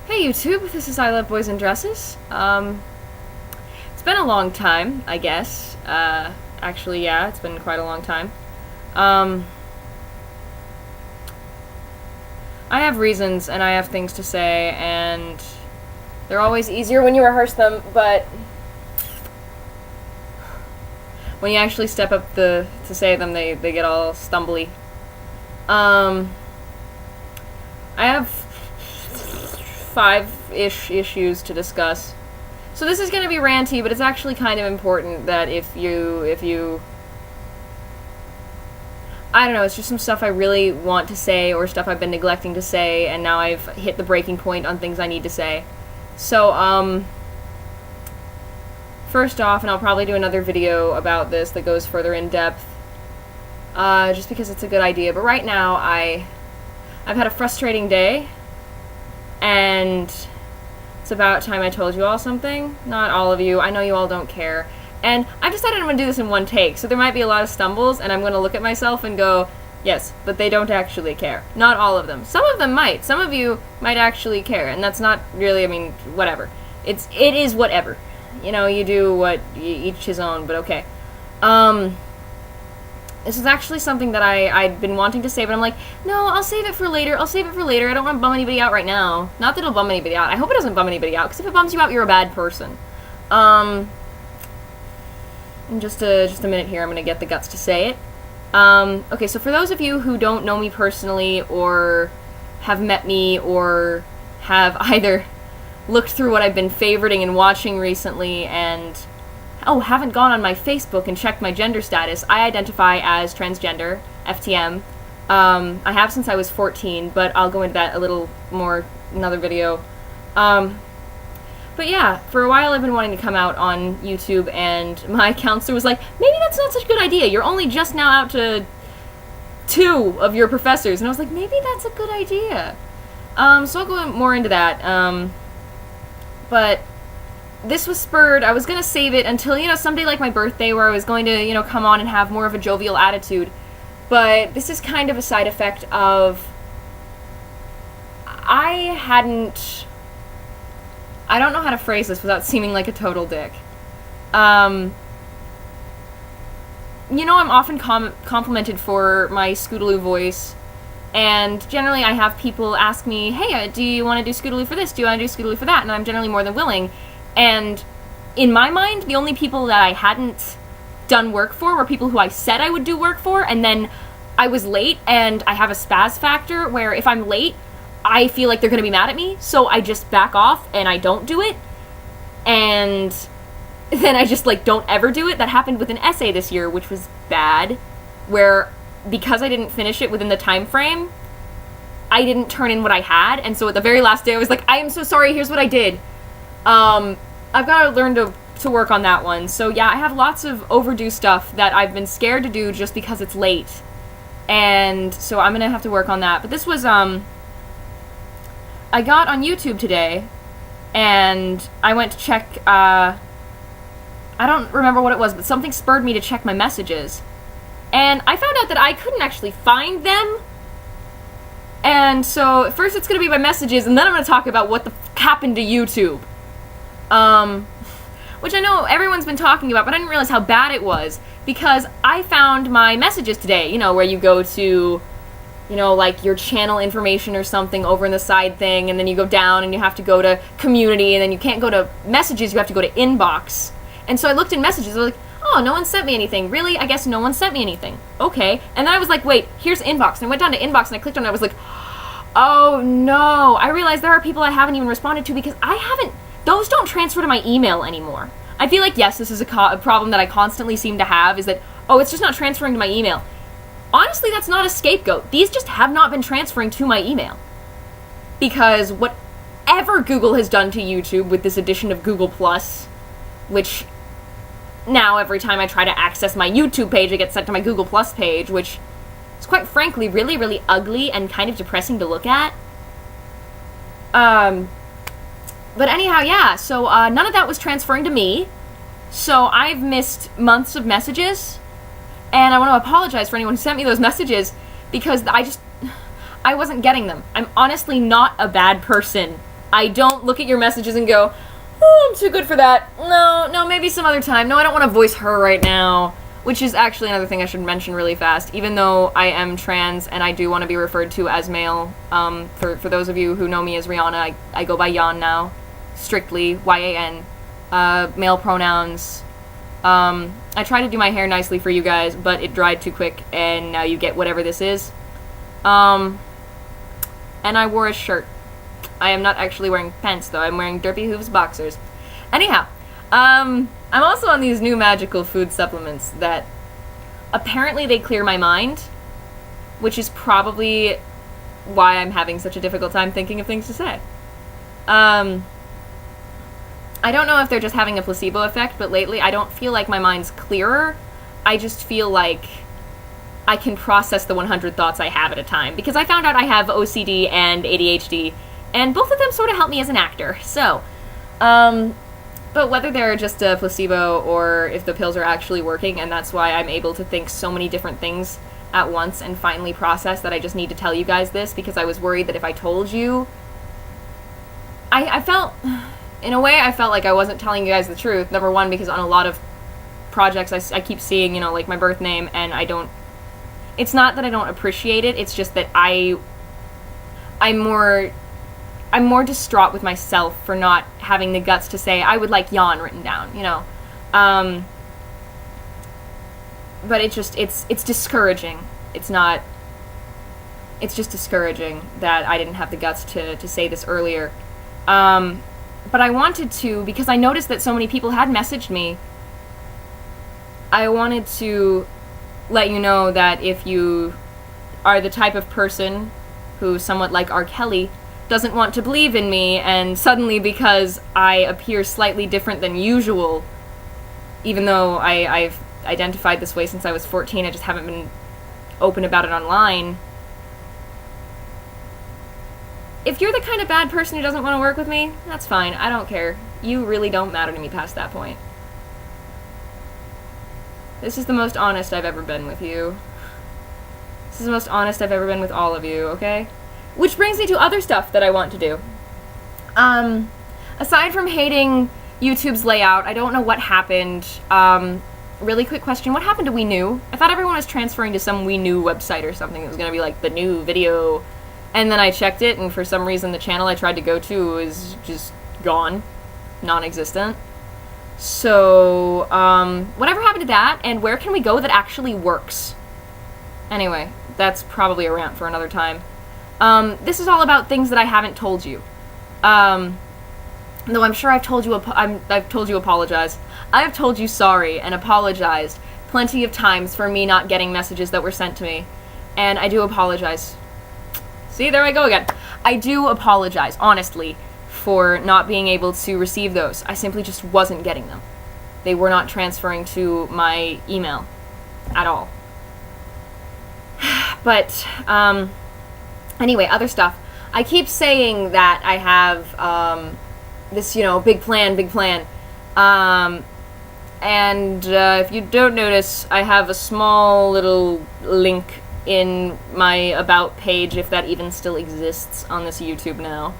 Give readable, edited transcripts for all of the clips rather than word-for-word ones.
Hey YouTube, this is I Love Boys in Dresses. It's been a long time, I guess. Actually, yeah, it's been quite a long time. I have reasons and I have things to say, and they're always easier when you rehearse them, but when you actually step up to say them, they get all stumbly. I have 5-ish issues to discuss. So this is going to be ranty, but it's actually kind of important that if you I don't know, it's just some stuff I really want to say or stuff I've been neglecting to say, and now I've hit the breaking point on things I need to say. So, first off, and I'll probably do another video about this that goes further in depth, just because it's a good idea, but right now I've had a frustrating day, and it's about time I told you all something. Not all of you, I know you all don't care. And I've decided I'm going to do this in one take, so there might be a lot of stumbles, and I'm going to look at myself and go, yes, but they don't actually care. Not all of them. Some of them might. Some of you might actually care, and that's not really, I mean, whatever. It is whatever. You know, you do what, each his own, but okay. This is actually something that I'd been wanting to say, but I'm like, no, I'll save it for later, I don't want to bum anybody out right now. Not that it'll bum anybody out. I hope it doesn't bum anybody out, because if it bums you out, you're a bad person. In just a minute here, I'm going to get the guts to say it. Okay, so for those of you who don't know me personally, or have met me, or have either looked through what I've been favoriting and watching recently, and, oh, haven't gone on my Facebook and checked my gender status, I identify as transgender, FTM. I have since I was 14, but I'll go into that a little more in another video. But yeah, for a while I've been wanting to come out on YouTube, and my counselor was like, maybe that's not such a good idea. You're only just now out to 2 of your professors. And I was like, maybe that's a good idea. So I'll go more into that. But this was spurred. I was going to save it until, you know, someday like my birthday, where I was going to, you know, come on and have more of a jovial attitude. But this is kind of a side effect of I don't know how to phrase this without seeming like a total dick. You know, I'm often complimented for my Scootaloo voice, and generally I have people ask me, hey, do you want to do Scootaloo for this? Do you want to do Scootaloo for that? And I'm generally more than willing. And in my mind, the only people that I hadn't done work for were people who I said I would do work for, and then I was late, and I have a spaz factor where if I'm late, I feel like they're going to be mad at me, so I just back off and I don't do it, and then I just, like, don't ever do it. That happened with an essay this year, which was bad, where because I didn't finish it within the time frame, I didn't turn in what I had, and so at the very last day I was like, I am so sorry, here's what I did. I've got to learn to work on that one. So yeah, I have lots of overdue stuff that I've been scared to do just because it's late, and so I'm going to have to work on that. But this was, I got on YouTube today, and I went to check, I don't remember what it was, but something spurred me to check my messages. And I found out that I couldn't actually find them. And so, first it's going to be my messages, and then I'm going to talk about what the f*** happened to YouTube. Which I know everyone's been talking about, but I didn't realize how bad it was, because I found my messages today, you know, where you go to, you know, like your channel information or something over in the side thing, and then you go down and you have to go to community, and then you can't go to messages, you have to go to inbox. And so I looked in messages, I was like, oh, no one sent me anything. Really? I guess no one sent me anything. Okay. And then I was like, wait, here's inbox. And I went down to inbox and I clicked on it, I was like, oh no. I realized there are people I haven't even responded to because those don't transfer to my email anymore. I feel like, yes, this is a problem that I constantly seem to have, is that, oh, it's just not transferring to my email. Honestly, that's not a scapegoat. These just have not been transferring to my email. Because whatever Google has done to YouTube with this addition of Google+, which now every time I try to access my YouTube page, I get sent to my Google+ page, which is quite frankly really, really ugly and kind of depressing to look at. But anyhow, yeah, so none of that was transferring to me. So I've missed months of messages. And I want to apologize for anyone who sent me those messages, because I wasn't getting them. I'm honestly not a bad person I don't look at your messages and go, oh, I'm too good for that. No, maybe some other time. No, I don't want to voice her right now. Which is actually another thing I should mention really fast. Even though I am trans and I do want to be referred to as male, for those of you who know me as Rihanna, I go by Yan now. Strictly, Y-A-N. Male pronouns. I tried to do my hair nicely for you guys, but it dried too quick, and now you get whatever this is. And I wore a shirt. I am not actually wearing pants, though. I'm wearing Derpy Hooves boxers. Anyhow, I'm also on these new magical food supplements that apparently they clear my mind, which is probably why I'm having such a difficult time thinking of things to say. I don't know if they're just having a placebo effect, but lately I don't feel like my mind's clearer. I just feel like I can process the 100 thoughts I have at a time, because I found out I have OCD and ADHD, and both of them sort of help me as an actor. So, but whether they're just a placebo or if the pills are actually working, and that's why I'm able to think so many different things at once and finally process that I just need to tell you guys this, because I was worried that if I told you, I felt, in a way, I felt like I wasn't telling you guys the truth. Number one, because on a lot of projects I keep seeing, you know, like my birth name, and I don't, it's not that I don't appreciate it, it's just that I'm more distraught with myself for not having the guts to say, I would like yawn written down, you know. But it's discouraging. It's just discouraging that I didn't have the guts to say this earlier. But I wanted to, because I noticed that so many people had messaged me. I wanted to let you know that if you are the type of person who, somewhat like R. Kelly, doesn't want to believe in me, and suddenly because I appear slightly different than usual, even though I've identified this way since I was 14, I just haven't been open about it online. If you're the kind of bad person who doesn't want to work with me, that's fine, I don't care. You really don't matter to me past that point. This is the most honest I've ever been with you. This is the most honest I've ever been with all of you, okay? Which brings me to other stuff that I want to do. Aside from hating YouTube's layout, I don't know what happened. Really quick question, what happened to We New? I thought everyone was transferring to some We New website or something that was going to be like the new video. And then I checked it, and for some reason the channel I tried to go to is just gone. Non-existent. So, whatever happened to that, and where can we go that actually works? Anyway, that's probably a rant for another time. This is all about things that I haven't told you. Though I'm sure I've told you apologize. I've told you sorry and apologized plenty of times for me not getting messages that were sent to me. And I do apologize. See, there I go again. I do apologize, honestly, for not being able to receive those. I simply just wasn't getting them. They were not transferring to my email at all. But, anyway, other stuff. I keep saying that I have, this, you know, big plan. And if you don't notice, I have a small little link in my About page, if that even still exists on this YouTube now.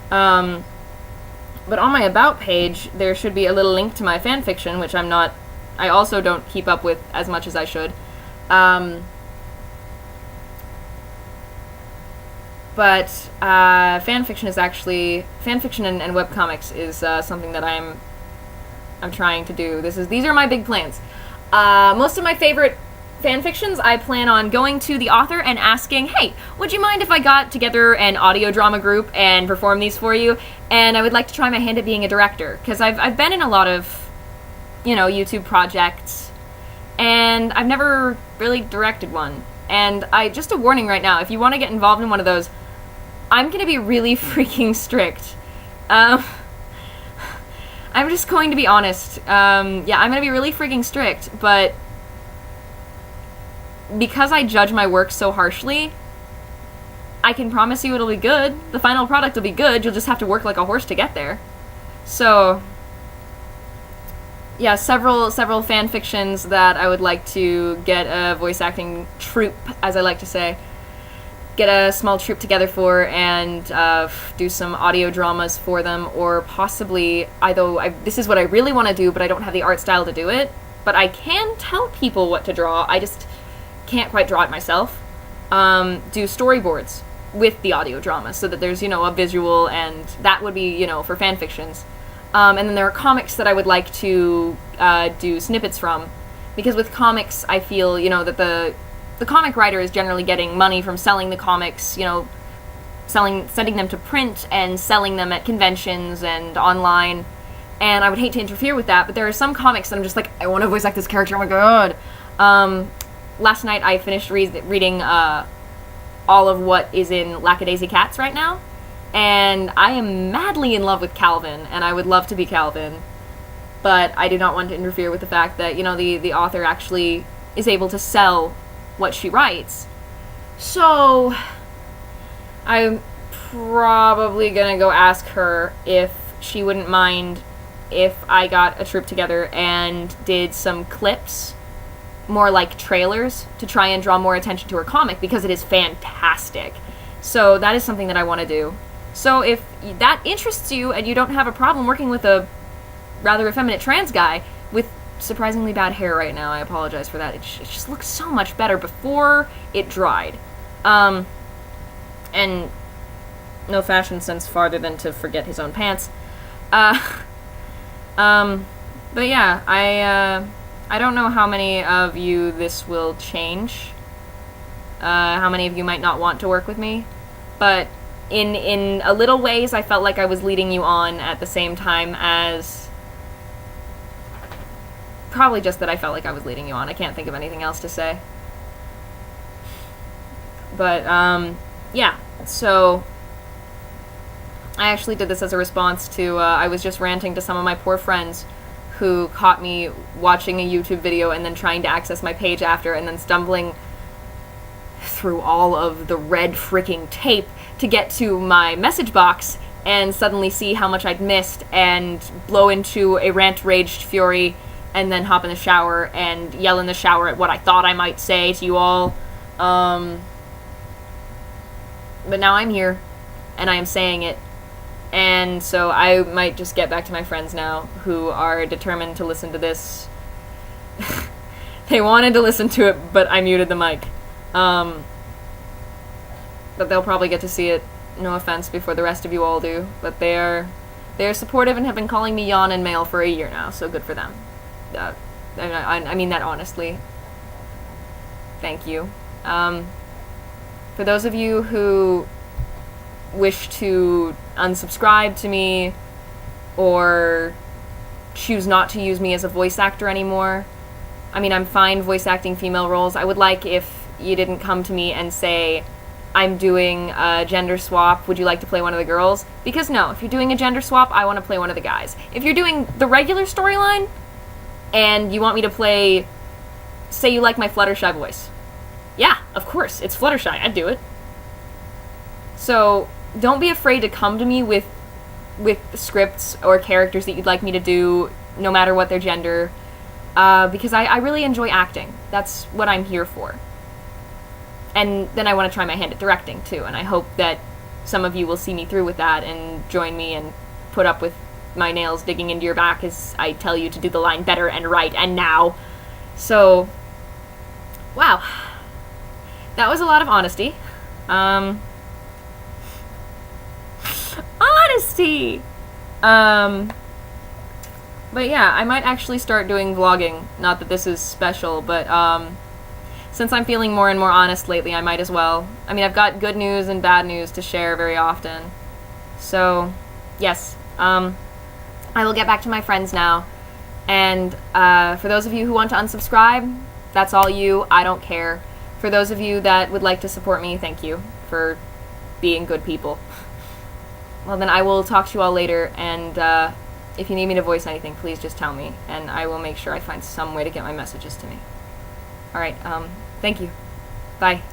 But on my About page, there should be a little link to my fanfiction, which I also don't keep up with as much as I should. But fanfiction is actually, fanfiction and webcomics is something that I'm trying to do. These are my big plans. Most of my favorite fanfictions, I plan on going to the author and asking, hey, would you mind if I got together an audio drama group and perform these for you? And I would like to try my hand at being a director, because I've been in a lot of, you know, YouTube projects, and I've never really directed one. And just a warning right now, if you want to get involved in one of those, I'm going to be really freaking strict. I'm just going to be honest. Yeah, I'm going to be really freaking strict, but because I judge my work so harshly, I can promise you it'll be good. The final product will be good, you'll just have to work like a horse to get there. So, yeah, several fan fictions that I would like to get a voice acting troupe, as I like to say, get a small troupe together for and do some audio dramas for them, or possibly, this is what I really want to do, but I don't have the art style to do it, but I can tell people what to draw, I just can't quite draw it myself, do storyboards with the audio drama, so that there's, a visual, and that would be, for fan fictions. And then there are comics that I would like to do snippets from, because with comics, I feel, that the comic writer is generally getting money from selling the comics, sending them to print and selling them at conventions and online, and I would hate to interfere with that, but there are some comics that I'm just like, I want to voice act this character, oh my god. Last night I finished reading all of what is in Lackadaisy Cats right now, and I am madly in love with Calvin, and I would love to be Calvin, but I do not want to interfere with the fact that, the author actually is able to sell what she writes. So I'm probably gonna go ask her if she wouldn't mind if I got a troupe together and did some clips, more like trailers, to try and draw more attention to her comic, because it is fantastic. So that is something that I want to do. So if that interests you and you don't have a problem working with a rather effeminate trans guy with surprisingly bad hair right now, I apologize for that. It just looks so much better before it dried. And no fashion sense farther than to forget his own pants. But yeah, I don't know how many of you this will change. How many of you might not want to work with me, but in a little ways, I felt like I was leading you on at the same time as... Probably just that I felt like I was leading you on. I can't think of anything else to say. But, yeah. So, I actually did this as a response to, I was just ranting to some of my poor friends who caught me watching a YouTube video and then trying to access my page after, and then stumbling through all of the red freaking tape to get to my message box and suddenly see how much I'd missed and blow into a rant-raged fury, and then hop in the shower and yell in the shower at what I thought I might say to you all. But now I'm here, and I am saying it, and so I might just get back to my friends now, who are determined to listen to this. They wanted to listen to it, but I muted the mic. But they'll probably get to see it, no offense, before the rest of you all do, but they are supportive and have been calling me yawn and male for a year now, so good for them. I mean that honestly. Thank you. For those of you who wish to unsubscribe to me or choose not to use me as a voice actor anymore, I mean, I'm fine voice acting female roles. I would like if you didn't come to me and say, I'm doing a gender swap, would you like to play one of the girls? Because no, if you're doing a gender swap, I want to play one of the guys. If you're doing the regular storyline, and you want me to play, say you like my Fluttershy voice. Yeah, of course, it's Fluttershy, I'd do it. So, don't be afraid to come to me with scripts or characters that you'd like me to do, no matter what their gender, because I really enjoy acting. That's what I'm here for. And then I want to try my hand at directing, too, and I hope that some of you will see me through with that and join me and put up with my nails digging into your back as I tell you to do the line better and right and now. So, wow. That was a lot of honesty. Honesty! But yeah, I might actually start doing vlogging. Not that this is special, but, since I'm feeling more and more honest lately, I might as well. I mean, I've got good news and bad news to share very often. So, yes, I will get back to my friends now, and for those of you who want to unsubscribe, that's all you, I don't care. For those of you that would like to support me, thank you for being good people. Well then, I will talk to you all later, and if you need me to voice anything, please just tell me, and I will make sure I find some way to get my messages to me. Alright, thank you. Bye.